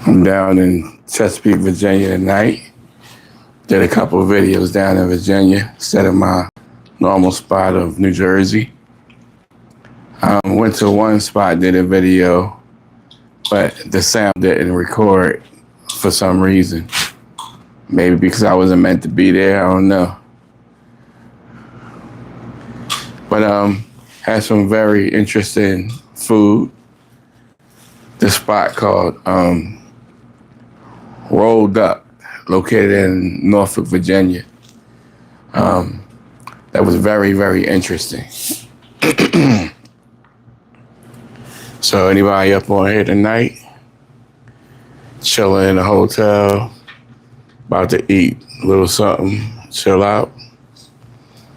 I'm down in Chesapeake, Virginia tonight. Did a couple of videos down in Virginia instead of my normal spot of New Jersey. Went to one spot, did a video, but the sound didn't record for some reason. Maybe because I wasn't meant to be there, I don't know. But had some very interesting food. This spot called Rolled Up, located in Norfolk, Virginia. That was very, very interesting. So anybody up on here tonight? Chilling in a hotel, about to eat a little something, chill out.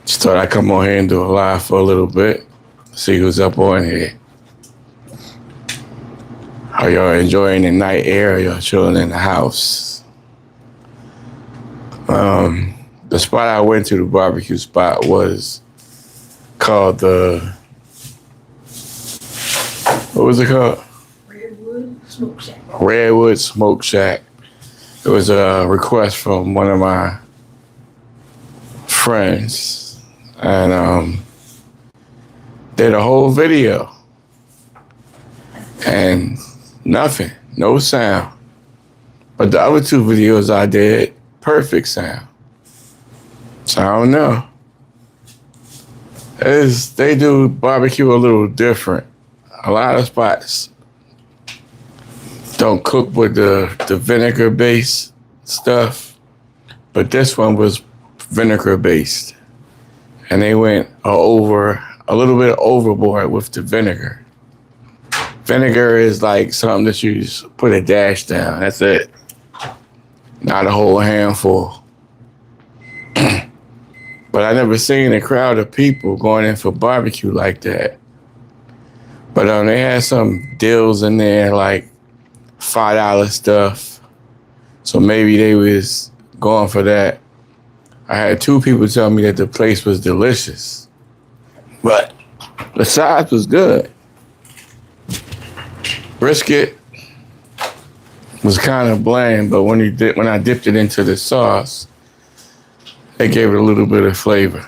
Just thought I'd come on here and do a live for a little bit, see who's up on here. Are y'all enjoying the night air or y'all chilling in the house? The spot I went to, the barbecue spot, was called what was it called? Redwood Smoke Shack. Redwood Smoke Shack. It was a request from one of my friends, and did a whole video, and nothing, no sound. But the other two videos I did, perfect sound. So I don't know. They do barbecue a little different. A lot of spots don't cook with the vinegar-based stuff, but this one was vinegar-based. And they went a little bit overboard with the vinegar. Vinegar is like something that you just put a dash down, that's it. Not a whole handful. But I never seen a crowd of people going in for barbecue like that. But they had some deals in there, like $5 stuff. So maybe they was going for that. I had two people tell me that the place was delicious, but the size was good. Brisket was kind of bland, but when I dipped it into the sauce, it gave it a little bit of flavor.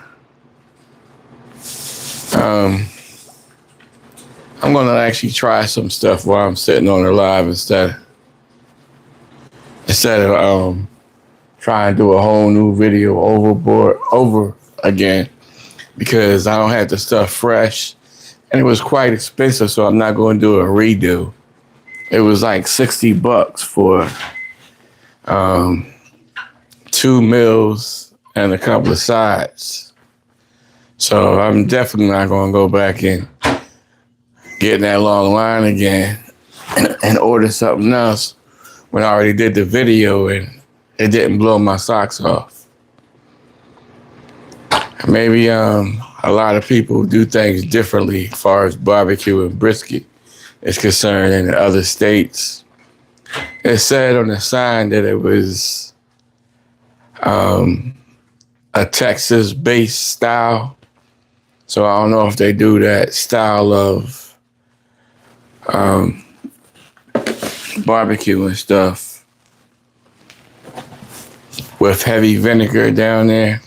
I'm gonna actually try some stuff while I'm sitting on the live instead of trying to do a whole new video over again, because I don't have the stuff fresh, and it was quite expensive, so I'm not going to do a redo. It was like $60 for 2 meals and a couple of sides. So I'm definitely not going to go back and get in that long line again and order something else when I already did the video and it didn't blow my socks off. Maybe a lot of people do things differently as far as barbecue and brisket is concerned in the other states. It said on the sign that it was a Texas-based style. So I don't know if they do that style of barbecue and stuff with heavy vinegar down there.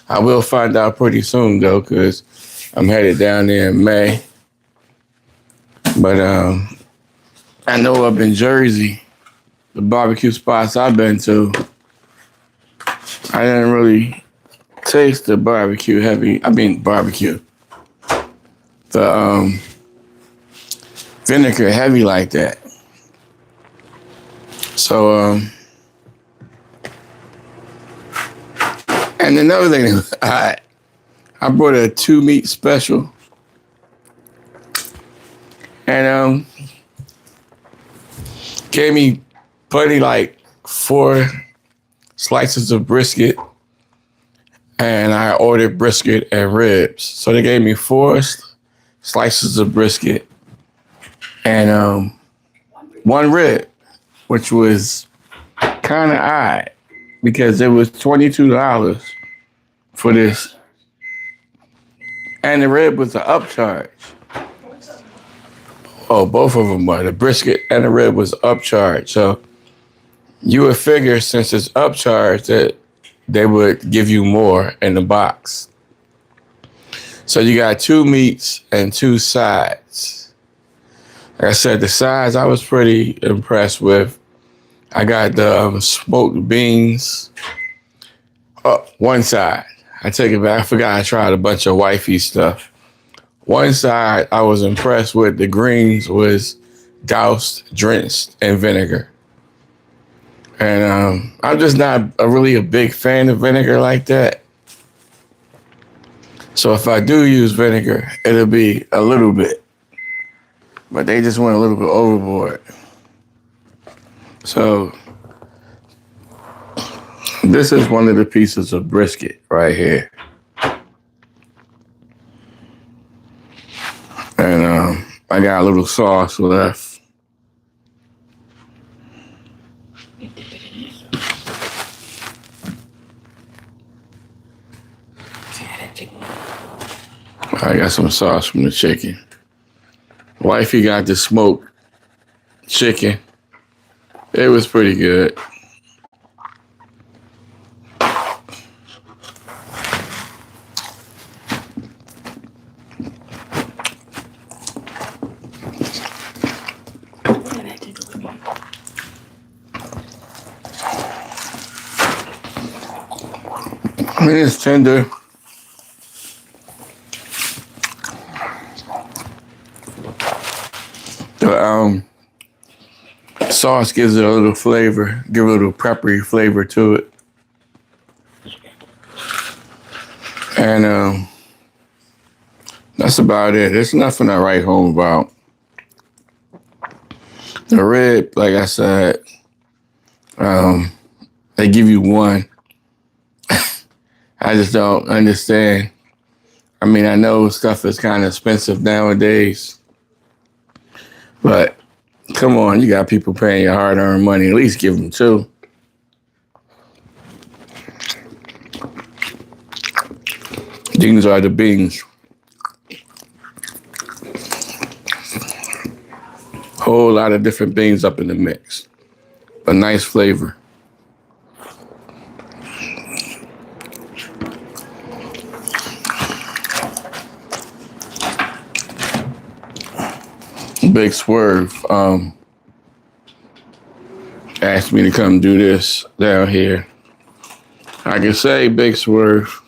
I will find out pretty soon though, because I'm headed down there in May. But I know up in Jersey, the barbecue spots I've been to, I didn't really taste the barbecue. The vinegar heavy like that. So, and another thing, I brought a 2-meat special, and gave me plenty, like 4 slices of brisket, and I ordered brisket and ribs. So they gave me 4 slices of brisket and 1 rib, which was kind of odd because it was $22 for this. And the rib was an upcharge. Oh, both of them were. The brisket and the rib was upcharged. So you would figure since it's upcharged that they would give you more in the box. So you got 2 meats and 2 sides. Like I said, the sides I was pretty impressed with. I got the smoked beans. Oh, one side. I take it back. I forgot I tried a bunch of wifey stuff. One side I was impressed with. The greens was doused, drenched in vinegar. And I'm just not really a big fan of vinegar like that. So if I do use vinegar, it'll be a little bit. But they just went a little bit overboard. So this is one of the pieces of brisket right here. And I got a little sauce left. I got some sauce from the chicken. Wifey got the smoked chicken. It was pretty good. I mean, it's tender. The sauce gives it a little flavor, give it a little peppery flavor to it. And that's about it. There's nothing to write home about. The rib, like I said, they give you one. I just don't understand. I mean, I know stuff is kind of expensive nowadays, but come on, you got people paying your hard-earned money. At least give them 2. These are the beans. Whole lot of different beans up in the mix. A nice flavor. Big Swerve asked me to come do this down here. I can say Big Swerve.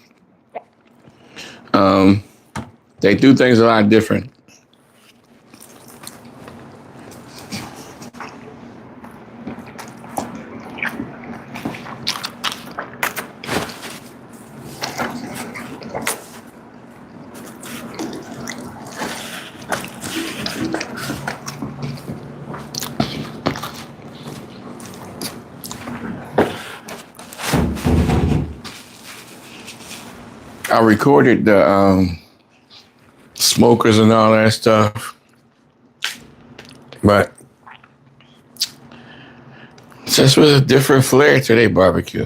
They do things a lot different. I recorded the smokers and all that stuff, but just with a different flair to their barbecue.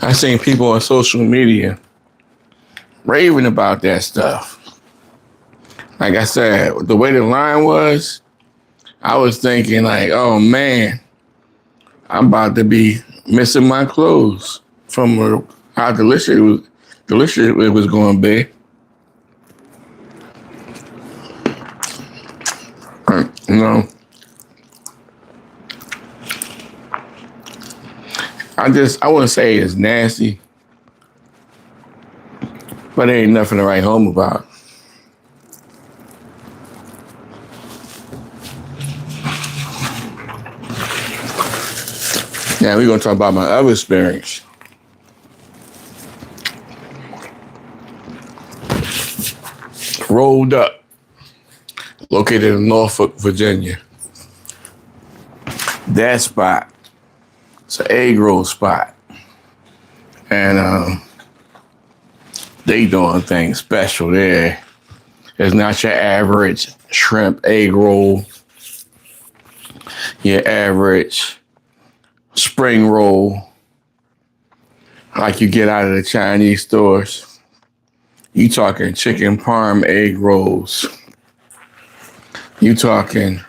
I seen people on social media raving about that stuff. Like I said, the way the line was, I was thinking like, oh man, I'm about to be missing my clothes from how delicious it was going to be. You know, I wouldn't say it's nasty, but there ain't nothing to write home about. Now we're going to talk about my other experience. Rolled Up, located in Norfolk, Virginia. That spot, it's an egg roll spot. And they doing things special there. It's not your average shrimp egg roll, your average spring roll like you get out of the Chinese stores. You talking chicken parm egg rolls. You talking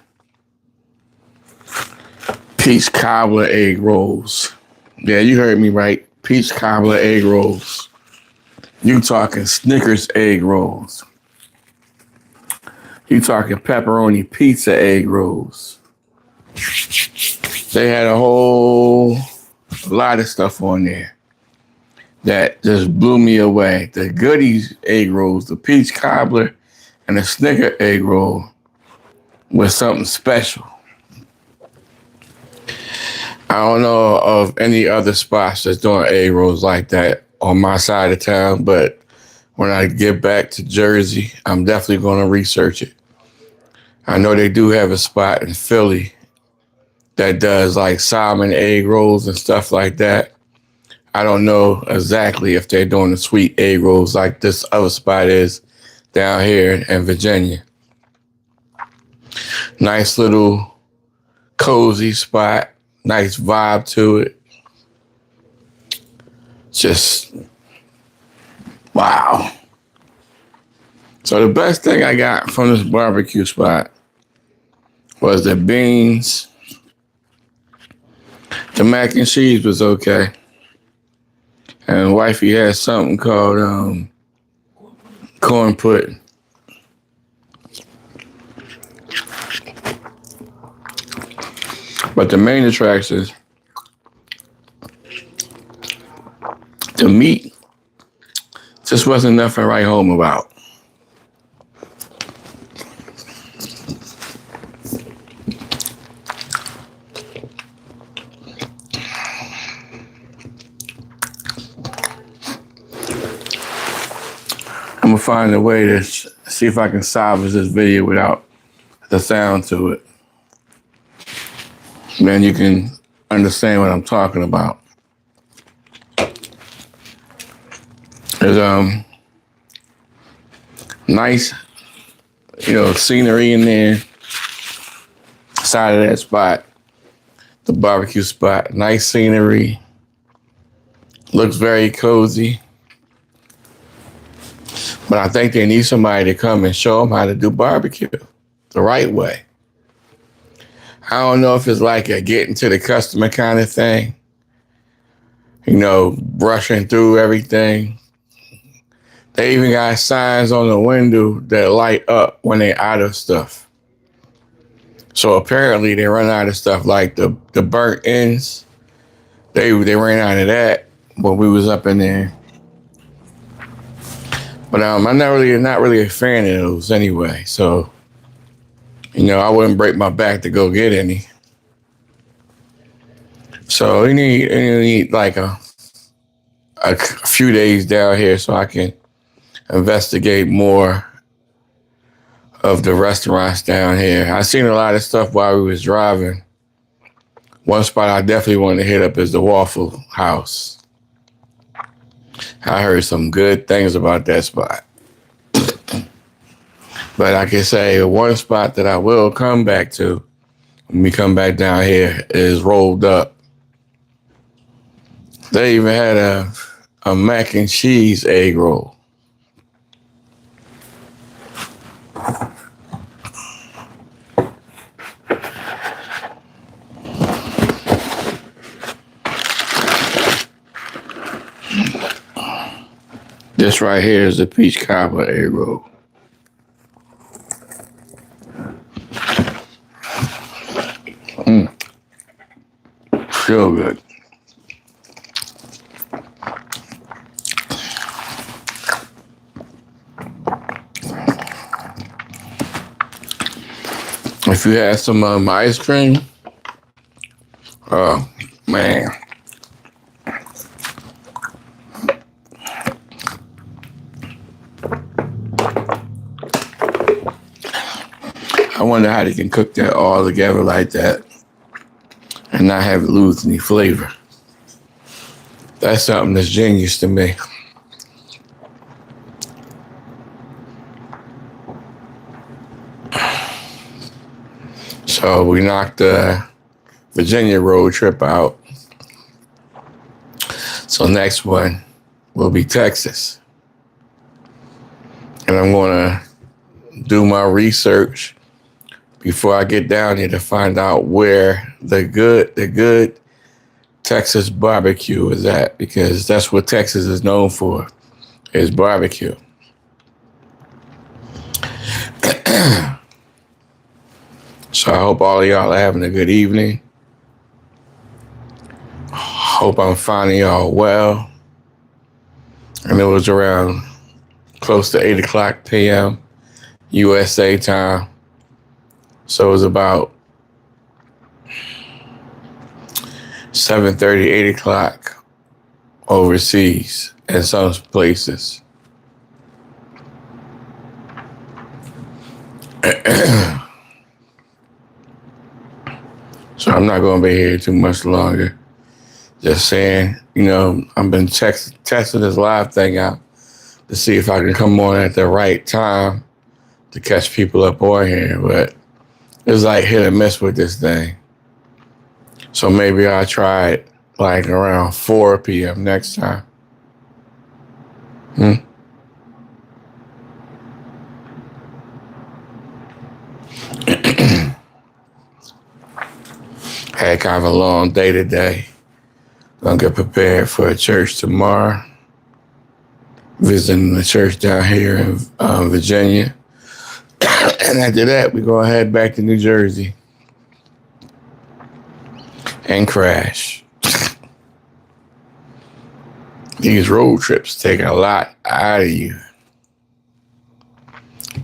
peach cobbler egg rolls. Yeah, you heard me right. Peach cobbler egg rolls. You talking Snickers egg rolls. You talking pepperoni pizza egg rolls. They had a whole lot of stuff on there that just blew me away. The Goodies egg rolls, the peach cobbler, and the Snicker egg roll was something special. I don't know of any other spots that's doing egg rolls like that on my side of town, but when I get back to Jersey, I'm definitely going to research it. I know they do have a spot in Philly that does like salmon egg rolls and stuff like that. I don't know exactly if they're doing the sweet egg rolls like this other spot is down here in Virginia. Nice little cozy spot, nice vibe to it. Just, wow. So the best thing I got from this barbecue spot was the beans. The mac and cheese was okay. And wifey had something called corn pudding. But the main attractions, the meat just wasn't nothing to write home about. I'm gonna find a way to see if I can salvage this video without the sound to it. Then you can understand what I'm talking about. There's nice, scenery in there. Side of that spot, the barbecue spot, nice scenery. Looks very cozy. But I think they need somebody to come and show them how to do barbecue the right way. I don't know if it's like a getting to the customer kind of thing, brushing through everything. They even got signs on the window that light up when they're out of stuff. So apparently they run out of stuff like the burnt ends. They ran out of that when we was up in there. But I'm not really a fan of those anyway. So, I wouldn't break my back to go get any. So you need like a few days down here so I can investigate more of the restaurants down here. I seen a lot of stuff while we was driving. One spot I definitely want to hit up is the Waffle House. I heard some good things about that spot. But I can say one spot that I will come back to when we come back down here is Rolled Up. They even had a mac and cheese egg roll. This right here is the peach cobbler egg roll. So good. If you had some ice cream, oh man. I wonder how they can cook that all together like that and not have it lose any flavor. That's something that's genius to me. So we knocked the Virginia road trip out. So next one will be Texas. And I'm gonna do my research before I get down here to find out where the good Texas barbecue is at, because that's what Texas is known for, is barbecue. So I hope all of y'all are having a good evening. Hope I'm finding y'all well. And it was around close to 8 o'clock p.m. USA time. So it was about 7:30, 8 o'clock overseas in some places. So I'm not going to be here too much longer. Just saying, I've been testing this live thing out to see if I can come on at the right time to catch people up on here. But it's like hit or miss with this thing. So maybe I'll try it like around 4 p.m. next time. Had kind of a long day today. Gonna get prepared for a church tomorrow. Visiting the church down here in Virginia. And after that, we're gonna head back to New Jersey and crash. These road trips take a lot out of you,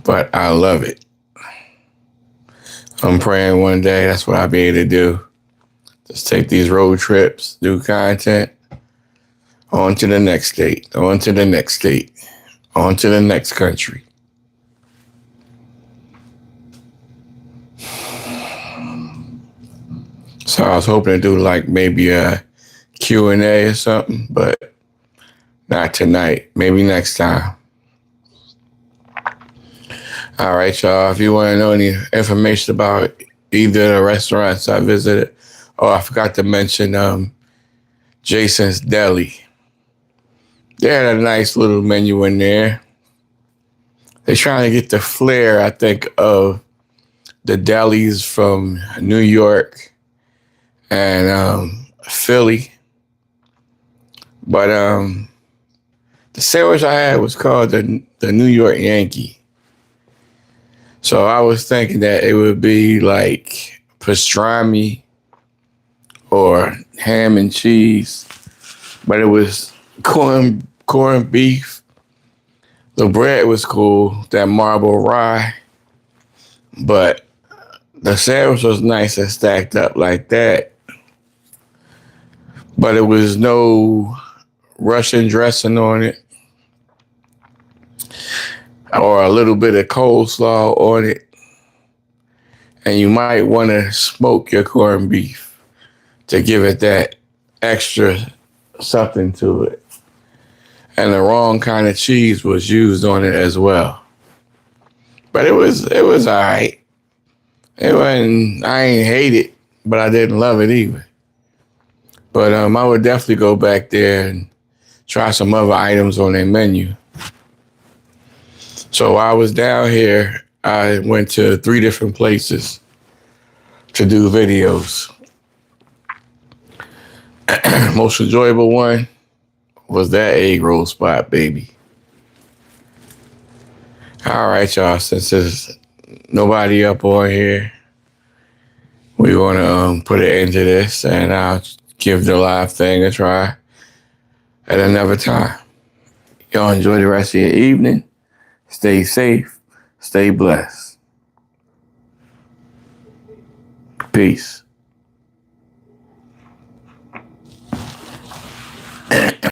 but I love it. I'm praying one day that's what I'll be able to do. Just take these road trips, do content, on to the next state, on to the next state, on to the next country. So I was hoping to do like maybe a Q&A or something, but not tonight. Maybe next time. All right, y'all. If you want to know any information about either of the restaurants I visited, I forgot to mention Jason's Deli. They had a nice little menu in there. They're trying to get the flair, I think, of the delis from New York and Philly. But the sandwich I had was called the New York Yankee. So I was thinking that it would be like pastrami or ham and cheese, but it was corned beef. The bread was cool, that marble rye, but the sandwich was nice and stacked up like that. But it was no Russian dressing on it or a little bit of coleslaw on it. And you might want to smoke your corned beef to give it that extra something to it. And the wrong kind of cheese was used on it as well. But it was all right. I ain't hate it, but I didn't love it either. But I would definitely go back there and try some other items on their menu. So while I was down here, I went to 3 different places to do videos. Most enjoyable one was that egg roll spot, baby. All right, y'all. Since there's nobody up on here, we want to put an end to this, and I'll give the live thing a try at another time. Y'all enjoy the rest of your evening. Stay safe. Stay blessed. Peace.